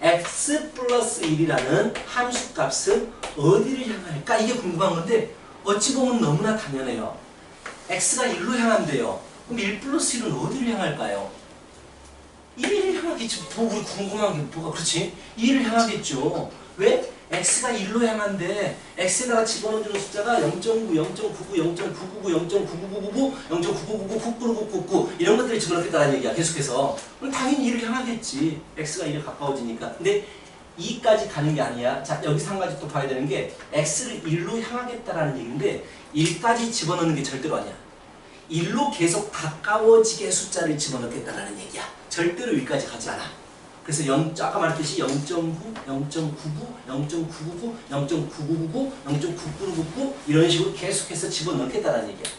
x 플러스 1이라는 함수값은 어디를 향할까? 이게 궁금한 건데 어찌 보면 너무나 당연해요. x가 1로 향한대요. 그럼 1 플러스 1은 어디를 향할까요? 1을 향하겠지. 뭐 우리 궁금한 게 뭐가 그렇지? 2를 향하겠죠. 왜? x가 1로 향한데 x에다가 집어넣어주는 숫자가 0.9, 0.99, 0.999, 0.9999, 0.9999, 9999 이런 것들을 집어넣겠다는 얘기야. 계속해서. 그럼 당연히 1을 향하겠지. x가 1에 가까워지니까. 근데 2까지 가는 게 아니야. 자, 여기서 한 가지 또 봐야 되는 게 x를 1로 향하겠다라는 얘기인데 1까지 집어넣는 게 절대로 아니야. 1로 계속 가까워지게 숫자를 집어넣겠다라는 얘기야. 절대로 1까지 가지 않아. 그래서 아까 말했듯이 0.9, 0.99, 0.999, 0.9999, 0.9999 이런 식으로 계속해서 집어넣겠다는 얘기야.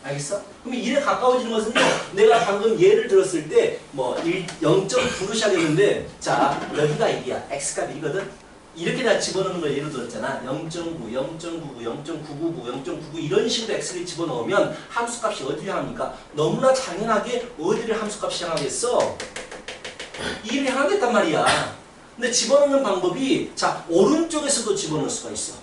알겠어? 그럼 1에 가까워지는 것은요, 내가 방금 예를 들었을 때 뭐 0.9로 시작했는데 자, 여기가 1이야. x값 1이거든? 이렇게 다 집어넣는 걸 예로 들었잖아. 0.9, 0.99, 0.999, 0.99 이런 식으로 x를 집어넣으면 함수값이 어디를 향합니까? 너무나 당연하게 어디를 함수값이 향하겠어? 2를 향하겠단 말이야. 근데 집어넣는 방법이 자, 오른쪽에서도 집어넣을 수가 있어.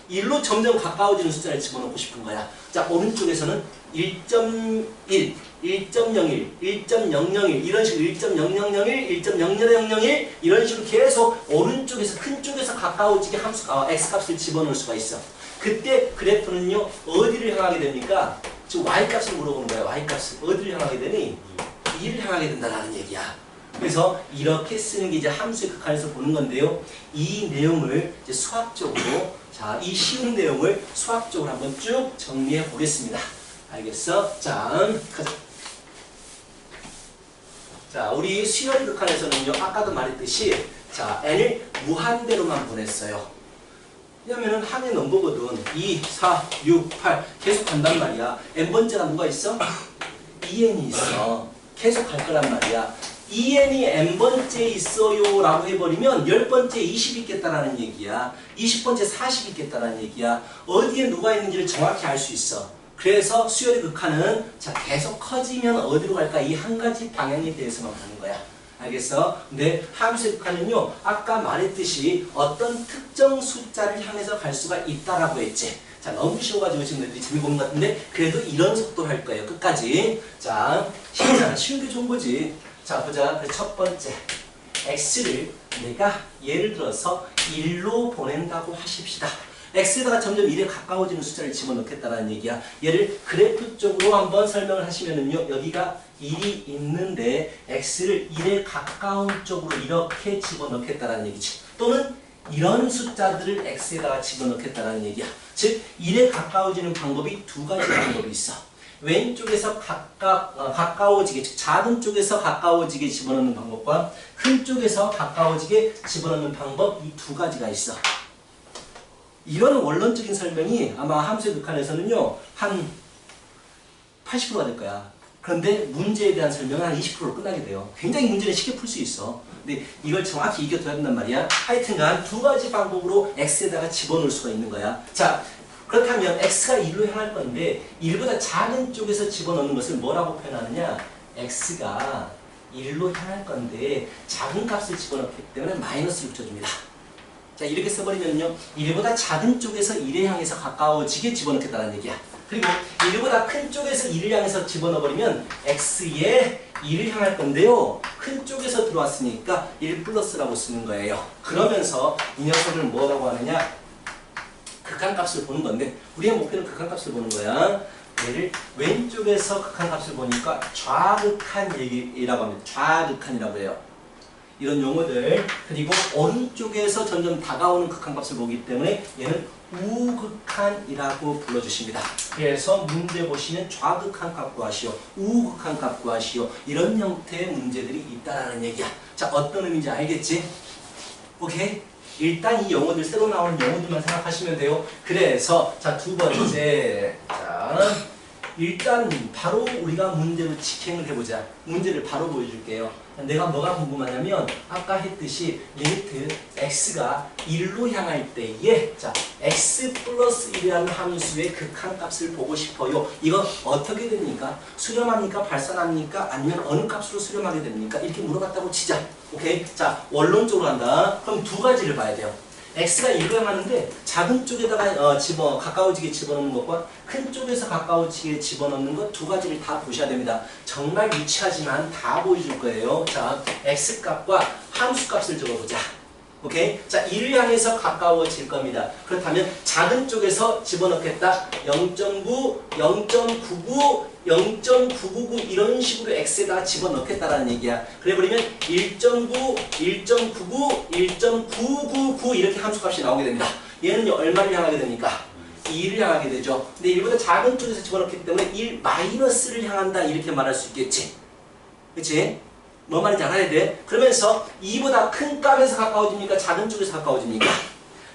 1로 점점 가까워지는 숫자를 집어넣고 싶은 거야. 자, 오른쪽에서는 1.1, 1.01, 1.001 이런 식으로 1.0001, 1.00001 이런 식으로 계속 오른쪽에서 큰 쪽에서 가까워지게 x값을 집어넣을 수가 있어. 그때 그래프는요, 어디를 향하게 됩니까? 지금 y값을 물어보는 거야. y값을 어디를 향하게 되니? 2를 향하게 된다는 얘기야. 그래서 이렇게 쓰는 게 이제 함수의 극한에서 보는 건데요. 이 내용을 이제 수학적으로, 자, 이 쉬운 내용을 수학적으로 한번 쭉 정리해 보겠습니다. 알겠어? 자, 가자. 자, 우리 수열의 극한에서는요, 아까도 말했듯이, 자, n을 무한대로만 보냈어요. 왜냐면은 항의 넘버거든. 2, 4, 6, 8 계속 간단 말이야. n번째가 누가 있어? 2n이 있어. 계속 갈 거란 말이야. 2n이 n번째 있어요 라고 해버리면 10번째 20 있겠다라는 얘기야. 20번째 40 있겠다라는 얘기야. 어디에 누가 있는지를 정확히 알 수 있어. 그래서 수열의 극한은 자, 계속 커지면 어디로 갈까? 이 한 가지 방향에 대해서만 가는 거야. 알겠어? 근데 함수의 극한은요, 아까 말했듯이 어떤 특정 숫자를 향해서 갈 수가 있다라고 했지. 자, 너무 쉬워가지고 지금 너희들이 재미 보는 것 같은데 그래도 이런 속도로 할 거예요. 끝까지. 자, 쉬운 게 좋은 거지. 자, 보자. 첫 번째, x를 내가 예를 들어서 1로 보낸다고 하십시다. x에다가 점점 1에 가까워지는 숫자를 집어넣겠다는 얘기야. 얘를 그래프 쪽으로 한번 설명을 하시면은요, 여기가 1이 있는데 x를 1에 가까운 쪽으로 이렇게 집어넣겠다는 얘기지. 또는 이런 숫자들을 x에다가 집어넣겠다는 얘기야. 즉 1에 가까워지는 방법이 두 가지 방법이 있어. 왼쪽에서 가까워지게, 즉 작은 쪽에서 가까워지게 집어넣는 방법과 큰 쪽에서 가까워지게 집어넣는 방법, 이 두 가지가 있어. 이런 원론적인 설명이 아마 함수의 극한에서는요 한 80%가 될 거야. 그런데 문제에 대한 설명은 한 20%로 끝나게 돼요. 굉장히 문제는 쉽게 풀 수 있어. 근데 이걸 정확히 이겨둬야 된단 말이야. 하여튼간 두 가지 방법으로 x에다가 집어넣을 수가 있는 거야. 자, 그렇다면 x가 1로 향할 건데 1보다 작은 쪽에서 집어넣는 것을 뭐라고 표현하느냐? x가 1로 향할 건데 작은 값을 집어넣기 때문에 마이너스를 붙여줍니다. 자, 이렇게 써버리면요 1보다 작은 쪽에서 1에 향해서 가까워지게 집어넣겠다는 얘기야. 그리고 1보다 큰 쪽에서 1을 향해서 집어넣어버리면 x에 2를 향할 건데요. 큰 쪽에서 들어왔으니까 1 플러스라고 쓰는 거예요. 그러면서 이 녀석을 뭐라고 하느냐? 극한값을 보는 건데 우리의 목표는 극한값을 보는 거야. 얘를 왼쪽에서 극한값을 보니까 좌극한 얘기라고 합니다. 좌극한이라고 해요. 이런 용어들. 그리고 오른쪽에서 점점 다가오는 극한값을 보기 때문에 얘는 우극한이라고 불러주십니다. 그래서 문제 보시면 좌극한 값 구하시오, 우극한 값 구하시오, 이런 형태의 문제들이 있다라는 얘기야. 자, 어떤 의미인지 알겠지? 오케이? 일단 이 용어들, 새로 나오는 용어들만 생각하시면 돼요. 그래서 자, 두 번째, 자, 일단 바로 우리가 문제로 직행을 해보자. 문제를 바로 보여줄게요. 내가 뭐가 궁금하냐면 아까 했듯이 리미트 x가 1로 향할 때에 자, x 플러스 1이라는 함수의 극한값을 보고 싶어요. 이거 어떻게 됩니까? 수렴합니까? 발산합니까? 아니면 어느 값으로 수렴하게 됩니까? 이렇게 물어봤다고 치자. 오케이? 자, 원론적으로 한다. 그럼 두 가지를 봐야 돼요. x가 1로 향하는데 작은 쪽에다가 가까워지게 집어넣는 것과 큰 쪽에서 가까워지게 집어넣는 것 두 가지를 다 보셔야 됩니다. 정말 유치하지만 다 보여줄 거예요. 자, x값과 함수값을 적어보자. 오케이? 자, 1을 향해서 가까워질 겁니다. 그렇다면 작은 쪽에서 집어넣겠다. 0.9, 0.99, 0.999 이런 식으로 x에다가 집어넣겠다라는 얘기야. 그래버리면 1.9, 1.99, 1.999 이렇게 함수값이 나오게 됩니다. 얘는 얼마를 향하게 됩니까? 2를 향하게 되죠. 근데 1보다 작은 쪽에서 집어넣기 때문에 1 마이너스를 향한다 이렇게 말할 수 있겠지. 그치? 뭐 말인지 알아야 돼. 그러면서 2보다 큰 값에서 가까워집니까? 작은 쪽에서 가까워집니까?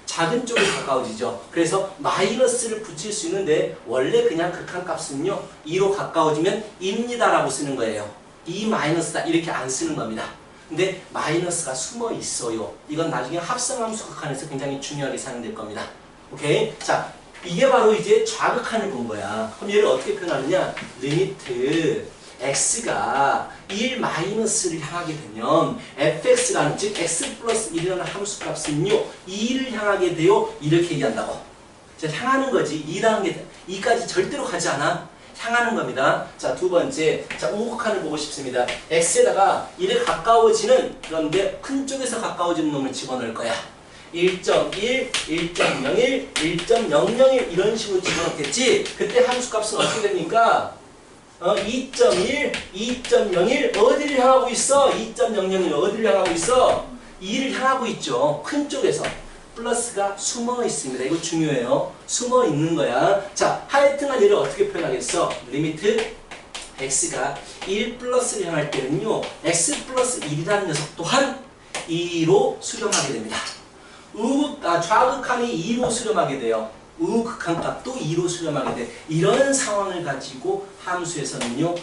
작은 쪽에 가까워지죠. 그래서 마이너스를 붙일 수 있는데 원래 그냥 극한값은요 2로 가까워지면 입니다라고 쓰는 거예요. 2 마이너스다 이렇게 안 쓰는 겁니다. 근데 마이너스가 숨어 있어요. 이건 나중에 합성함수 극한에서 굉장히 중요하게 사용될 겁니다. 오케이? 자, 이게 바로 이제 좌극한을 본 거야. 그럼 얘를 어떻게 표현하느냐? 리미트 x가 1 마이너스를 향하게 되면 fx라는 즉 x 플러스 1이라는 함수값은요 2를 향하게 돼요. 이렇게 얘기한다고. 자, 향하는 거지. 2라는 게 2까지 절대로 가지 않아. 향하는 겁니다. 자, 두 번째. 자, 우극한을 보고 싶습니다. x에다가 1에 가까워지는 그런데 큰 쪽에서 가까워지는 놈을 집어넣을 거야. 1.1, 1.01, 1.001 이런 식으로 집어넣겠지. 그때 함수값은 어떻게 됩니까? 2.1, 2.01 어디를 향하고 있어? 2.001 어디를 향하고 있어? 2를 향하고 있죠. 큰 쪽에서. 플러스가 숨어 있습니다. 이거 중요해요. 숨어 있는 거야. 자, 하여튼간 얘를 어떻게 표현하겠어? 리미트 x가 1 플러스를 향할 때는요. x 플러스 1이라는 녀석 또한 2로 수렴하게 됩니다. 좌극한이 2로 수렴하게 돼요. 우극한 값도 2로 수렴하게 돼. 이런 상황을 가지고 함수에서는요.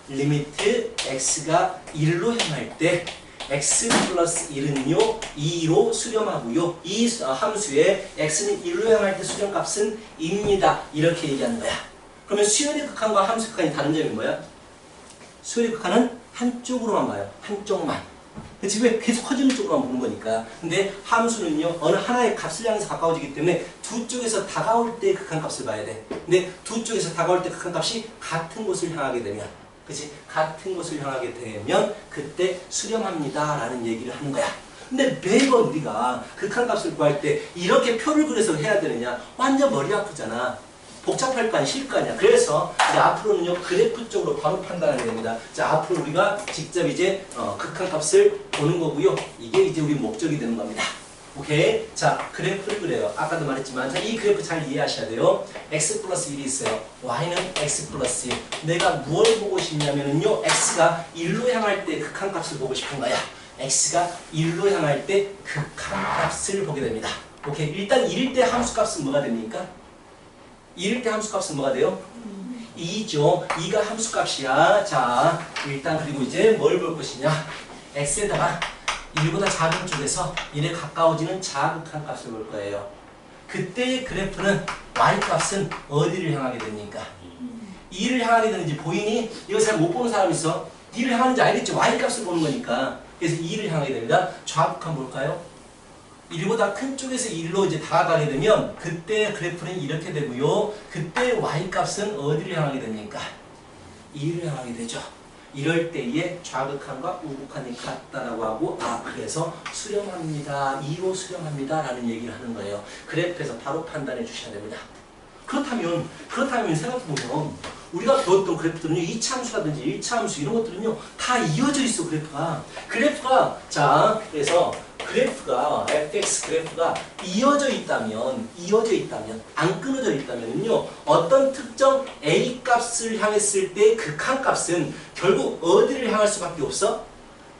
리미트 x가 1로 향할 때 x 플러스 1은요. 2로 수렴하고요. 이 함수에 x는 1로 향할 때 수렴값은 2입니다. 이렇게 얘기하는 거야. 그러면 수열의 극한과 함수 극한이 다른 점이 뭐야? 수열의 극한은 한쪽으로만 봐요. 한쪽만. 그치? 왜 계속 커지는 쪽으로만 보는 거니까. 근데 함수는요, 어느 하나의 값을 향해서 가까워지기 때문에 두 쪽에서 다가올 때 극한값을 봐야 돼. 근데 두 쪽에서 다가올 때 극한값이 같은 곳을 향하게 되면, 그치? 같은 곳을 향하게 되면, 그때 수렴합니다. 라는 얘기를 하는 거야. 근데 매번 우리가 극한값을 구할 때 이렇게 표를 그려서 해야 되느냐? 완전 머리 아프잖아. 복잡할 거 아니야, 쉴 거 아니야. 그래서 이제 앞으로는요 그래프 쪽으로 바로 판단하게 됩니다. 자, 앞으로 우리가 직접 이제 극한값을 보는 거고요. 이게 이제 우리 목적이 되는 겁니다. 오케이? 자, 그래프를 그려요. 아까도 말했지만, 자, 이 그래프 잘 이해하셔야 돼요. x 플러스 1이 있어요. y는 x 플러스 1. 내가 무엇을 보고 싶냐면요, x가 1로 향할 때 극한값을 보고 싶은 거야. x가 1로 향할 때 극한값을 보게 됩니다. 오케이? 일단 1일 때 함수값은 뭐가 됩니까? 1일 때 함수값은 뭐가 돼요? 2죠. 2가 함수값이야. 자, 일단 그리고 이제 뭘 볼 것이냐? x에다가 1보다 작은 쪽에서 1에 가까워지는 자극한 값을 볼 거예요. 그때의 그래프는 y값은 어디를 향하게 됩니까? 2를 향하게 되는지 보이니? 이거 잘 못 보는 사람 있어? 2를 향하는지 알겠죠? y값을 보는 거니까. 그래서 2를 향하게 됩니다. 좌극한 볼까요? 1보다 큰 쪽에서 1로 이제 다가가게 되면 그때 그래프는 이렇게 되고요. 그때 y값은 어디를 향하게 됩니까? 2를 향하게 되죠. 이럴 때에 좌극한과 우극한이 같다라고 하고, 아, 그래서 수렴합니다. 2로 수렴합니다. 라는 얘기를 하는 거예요. 그래프에서 바로 판단해 주셔야 됩니다. 그렇다면 생각해보면 우리가 배웠던 그래프들은요, 2차 함수라든지 1차 함수 이런 것들은요, 다 이어져 있어, 그래프가. 자, 그래서 그래프가, fx 그래프가 이어져 있다면, 안 끊어져 있다면요, 어떤 특정 a 값을 향했을 때 극한값은 결국 어디를 향할 수밖에 없어?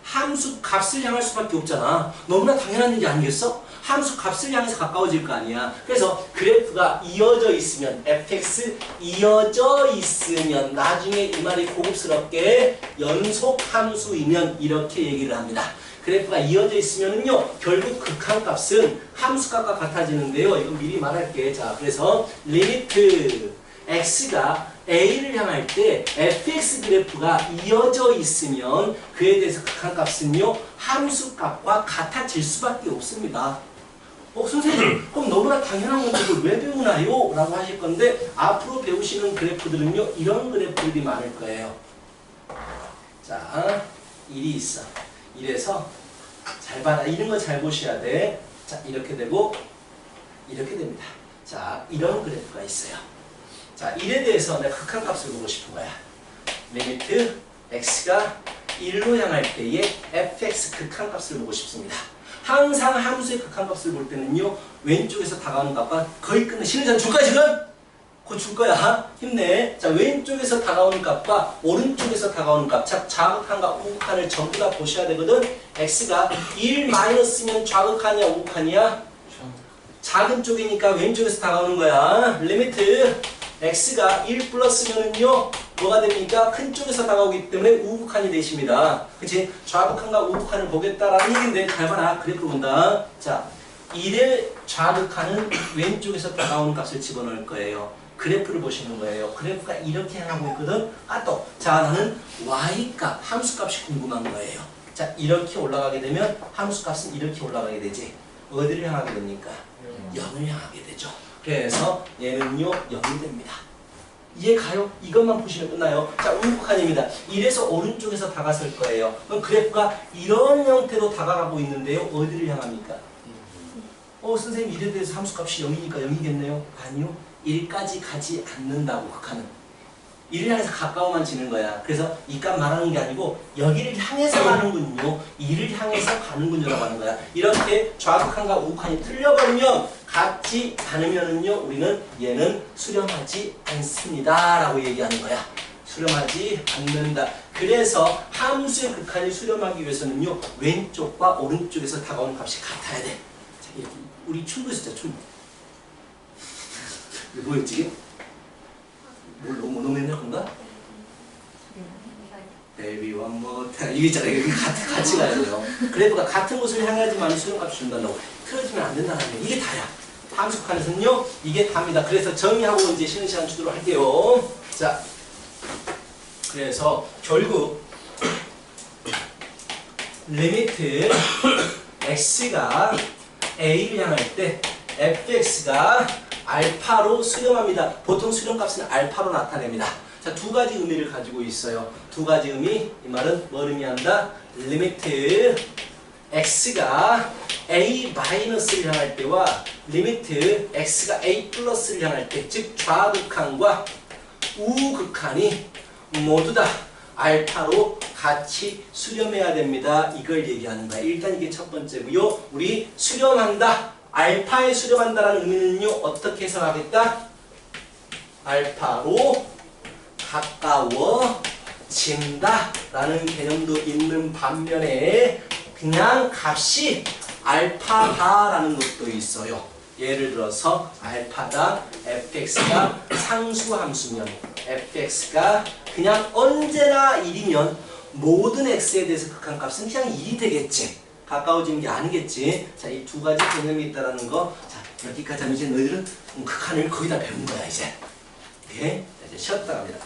함수 값을 향할 수밖에 없잖아. 너무나 당연한 얘기 아니겠어? 함수 값을 향해서 가까워질 거 아니야. 그래서 그래프가 이어져 있으면, fx 이어져 있으면, 나중에 이 말이 고급스럽게 연속 함수이면 이렇게 얘기를 합니다. 그래프가 이어져 있으면은요, 결국 극한값은 함수값과 같아지는데요. 이건 미리 말할게. 자, 그래서 리미트 x가 a를 향할 때 fx 그래프가 이어져 있으면 그에 대해서 극한값은요, 함수값과 같아질 수밖에 없습니다. 선생님, 그럼 너무나 당연한 건데 이걸 왜 배우나요? 라고 하실 건데, 앞으로 배우시는 그래프들은요, 이런 그래프들이 많을 거예요. 자, 1이 있어. 이래서 잘 봐라. 이런 거 잘 보셔야 돼. 자, 이렇게 되고 이렇게 됩니다. 자, 이런 그래프가 있어요. 자, 1에 대해서 내가 극한값을 보고 싶은 거야. 리미트 x가 1로 향할 때의 fx 극한값을 보고 싶습니다. 항상 함수의 극한값을 볼 때는요, 왼쪽에서 다가오는 값과 거의 끝내. 신의장 줄 거야, 지금? 곧 줄 거야. 힘내. 자, 왼쪽에서 다가오는 값과 오른쪽에서 다가오는 값. 자, 좌극한과 우극한을 전부 다 보셔야 되거든. x가 1 마이너스면 좌극한이야, 우극한이야? 작은 쪽이니까 왼쪽에서 다가오는 거야. 리미트 x가 1 플러스면은요, 뭐가 됩니까? 큰 쪽에서 다가오기 때문에 우극한이 되십니다. 그치? 좌극한과 우극한을 보겠다라는 얘기인데, 잘 봐라. 그래프 본다. 자, 1의 좌극한은 왼쪽에서 다가오는 값을 집어넣을 거예요. 그래프를 보시는 거예요. 그래프가 이렇게 향하고 있거든. 아, 또. 자, 나는 y값, 함수값이 궁금한 거예요. 자, 이렇게 올라가게 되면 함수값은 이렇게 올라가게 되지. 어디를 향하게 됩니까? 0을 향하게 되죠. 그래서 얘는요, 0이 됩니다. 이해 가요? 이것만 보시면 끝나요. 자, 우극한입니다. 이래서 오른쪽에서 다가설 거예요. 그럼 그래프가 이런 형태로 다가가고 있는데요. 어디를 향합니까? 선생님, 이래 대해서 함수값이 0이니까 0이겠네요. 아니요. 1까지 가지 않는다고, 극한은. 1을 향해서 가까워만 지는 거야. 그래서 이 값 말하는 게 아니고 여기를 향해서 가는군요. 1을 향해서 가는군요라고 하는 거야. 이렇게 좌극한과 우극한이 틀려버리면, 같지 않으면은요, 우리는 얘는 수렴하지 않습니다 라고 얘기하는 거야. 수렴하지 않는다. 그래서 함수의 극한이 수렴하기 위해서는요, 왼쪽과 오른쪽에서 다가오는 값이 같아야 돼. 자, 여기 우리 춤도 있었죠, 춤. 뭐였지? 뭘 너무 옛날 건가? Baby one more time. 이게 있잖아요. 이게 같이 가야 돼요. 그래프가 같은 곳을 향하지만 수렴값이 준다고. 틀어지면 안 된다는 게 이게 다야. 함수칸에서는요, 이게 답니다. 그래서 정의하고 이제 쉬는 시간 주도록 할게요. 자, 그래서 결국 리미트 x가 a를 향할 때 fx가 알파로 수렴합니다. 보통 수렴값은 알파로 나타냅니다. 자, 두 가지 의미를 가지고 있어요. 두 가지 의미. 이 말은 뭘 의미한다? 리미트 x가 a-를 향할 때와 리미트 x가 a 플러스를 향할 때, 즉 좌극한과 우극한이 모두 다 알파로 같이 수렴해야 됩니다. 이걸 얘기하는 거야. 일단 이게 첫 번째고요. 우리 수렴한다. 알파에 수렴한다라는 의미는요. 어떻게 해석하겠다? 알파로 가까워진다 라는 개념도 있는 반면에 그냥 값이 알파다라는 것도 있어요. 예를 들어서 알파다 fx가 상수함수면 fx가 그냥 언제나 1이면 모든 x에 대해서 극한값은 그냥 1이 되겠지. 가까워지는 게 아니겠지. 자, 이 두 가지 개념이 있다는 거. 자, 여기까지 하면 이제 너희들은 극한을 거의 다 배운 거야, 이제. 오케이? 자, 이제 쉬었다 갑니다.